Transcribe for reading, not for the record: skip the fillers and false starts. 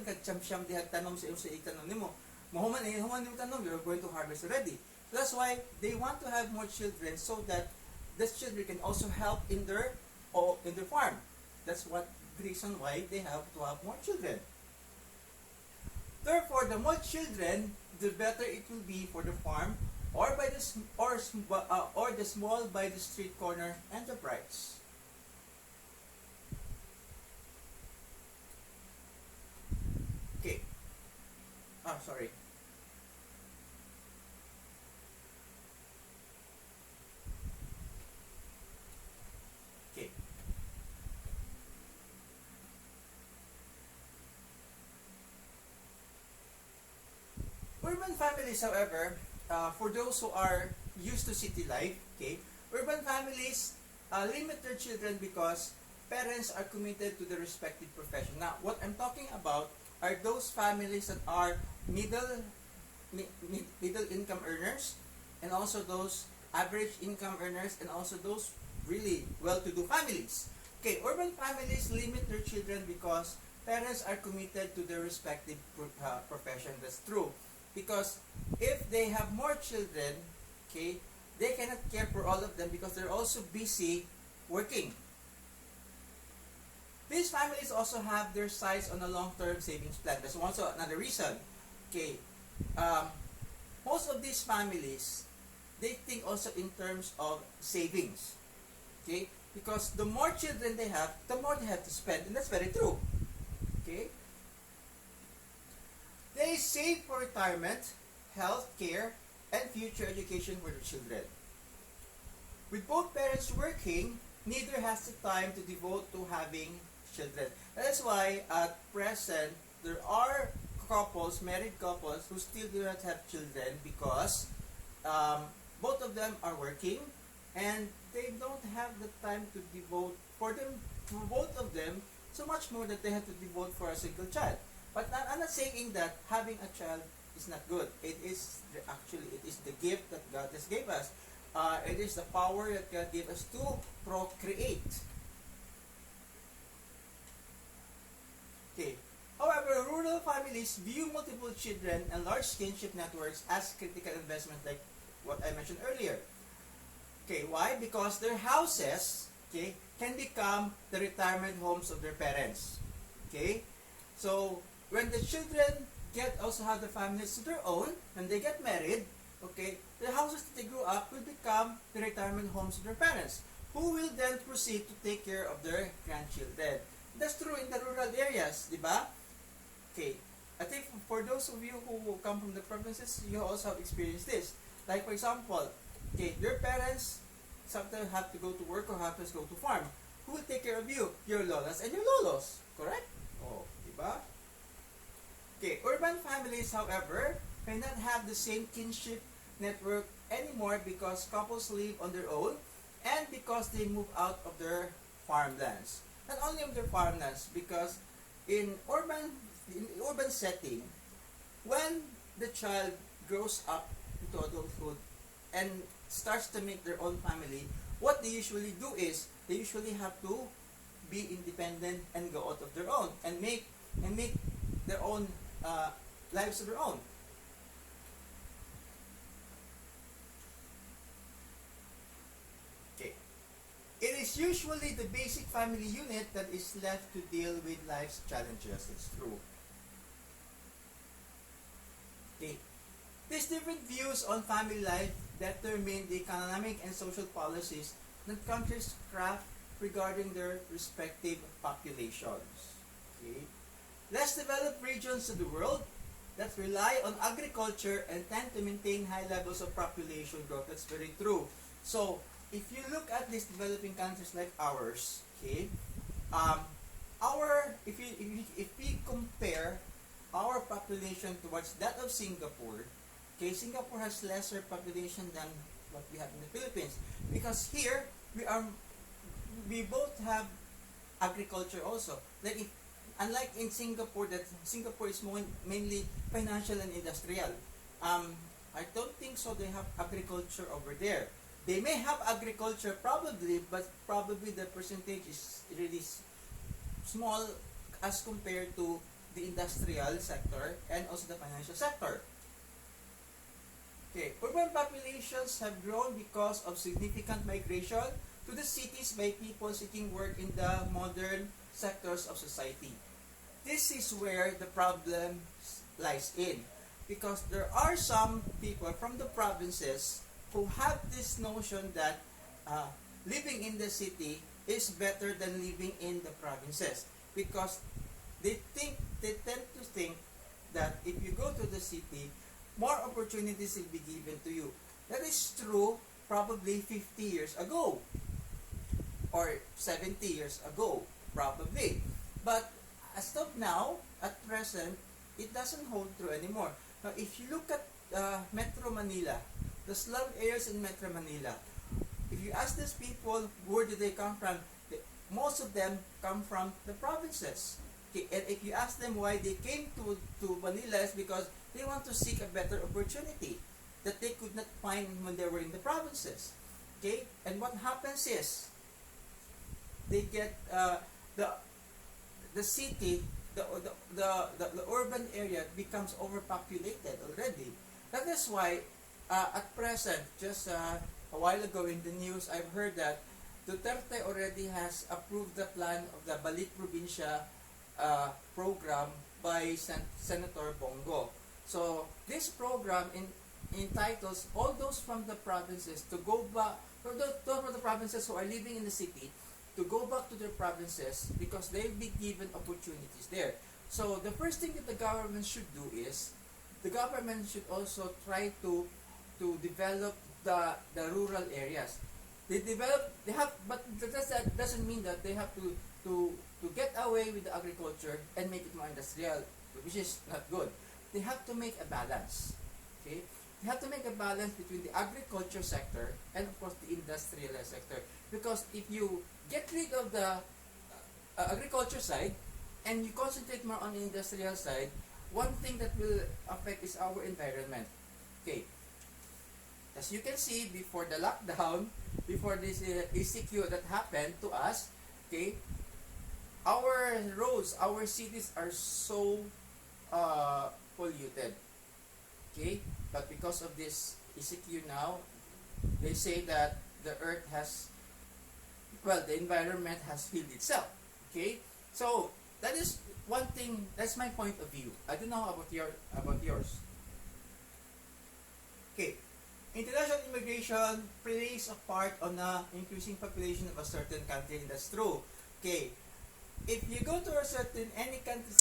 kag-siyam-siyam diha tanom sa itanom nimo. Mahuman yung tanom, you're going to harvest already. So that's why they want to have more children so that the children can also help in their farm. That's what the reason why they have to have more children. Therefore, the more children, the better it will be for the farm or by the small by the street corner enterprise. Okay. Sorry. Okay. Urban families, however, for those who are used to city life, okay, urban families limit their children because parents are committed to the respective profession. Now, what I'm talking about are those families that are middle income earners, and also those average income earners, and also those really well-to-do families. Okay, urban families limit their children because parents are committed to their respective profession. That's true. Because if they have more children, okay, they cannot care for all of them because they're also busy working. These families also have their sights on a long-term savings plan. That's also another reason. Okay, most of these families, they think also in terms of savings. Okay, because the more children they have, the more they have to spend, and that's very true. Okay, they save for retirement, health care, and future education for their children. With both parents working, neither has the time to devote to having children. That's why at present, there are couples, married couples, who still do not have children because both of them are working and they don't have the time to devote for both of them, so much more that they have to devote for a single child. But I'm not saying that having a child is not good. It is the gift that God has gave us. It is the power that God gave us to procreate. Okay. However, rural families view multiple children and large kinship networks as critical investment, like what I mentioned earlier. Okay, why? Because their houses, okay, can become the retirement homes of their parents. Okay, so when the children also have the families of their own, when they get married, okay, the houses that they grew up will become the retirement homes of their parents, who will then proceed to take care of their grandchildren. That's true in the rural areas, di ba? Okay, I think for those of you who come from the provinces, you also have experienced this. Like for example, okay, your parents sometimes have to go to work or have to go to farm. Who will take care of you? Your lolas and your lolos, correct? Oh, di ba? Okay, urban families, however, may not have the same kinship network anymore because couples live on their own and because they move out of their farmlands. Not only of their farmlands, because in urban setting, when the child grows up into adulthood and starts to make their own family, what they usually do is they usually have to be independent and go out of their own and make their own lives of their own. Okay. It is usually the basic family unit that is left to deal with life's challenges. It's true. Okay. These different views on family life determine the economic and social policies that countries craft regarding their respective populations. Okay. Less developed regions of the world that rely on agriculture and tend to maintain high levels of population growth. That's very true. So, if you look at these developing countries like ours, okay, if we compare our population towards that of Singapore, okay, Singapore has lesser population than what we have in the Philippines because here we both have agriculture also. Like unlike in Singapore, that Singapore is mainly financial and industrial. I don't think so. They have agriculture over there. They may have agriculture probably, but probably the percentage is really small as compared to the industrial sector and also the financial sector. Okay, urban populations have grown because of significant migration to the cities by people seeking work in the modern sectors of society. This is where the problem lies in, because there are some people from the provinces who have this notion that living in the city is better than living in the provinces, because they tend to think that if you go to the city, more opportunities will be given to you. That is true probably 50 years ago or 70 years ago, probably. But as of now, at present, it doesn't hold true anymore. Now, if you look at Metro Manila, the slum areas in Metro Manila, if you ask these people where did they come from, most of them come from the provinces. Okay, and if you ask them why they came to Manila, it's because they want to seek a better opportunity that they could not find when they were in the provinces. Okay, and what happens is they get the city, the urban area becomes overpopulated already. That is why at present, just a while ago in the news, I've heard that Duterte already has approved the plan of the Balik Probinsya program by Senator Bongo. So this program entitles all those from the provinces to go back, or those from the provinces who are living in the city, to go back to their provinces because they'll be given opportunities there. So the first thing that the government should do is, the government should also try to develop the rural areas. But that doesn't mean that they have to get away with the agriculture and make it more industrial, which is not good. They have to make a balance. Okay, they have to make a balance between the agriculture sector and of course the industrial sector. Because if you get rid of the agriculture side and you concentrate more on the industrial side, one thing that will affect is our environment. Okay, as you can see, before the lockdown, before this ECQ that happened to us, okay, our roads, our cities are so polluted. Okay, but because of this ECQ now, they say that the earth has, the environment has healed itself. Okay, so that is one thing. That's my point of view. I don't know about yours. Okay, international immigration plays a part on the increasing population of a certain country, and that's true. Okay, if you go to any countries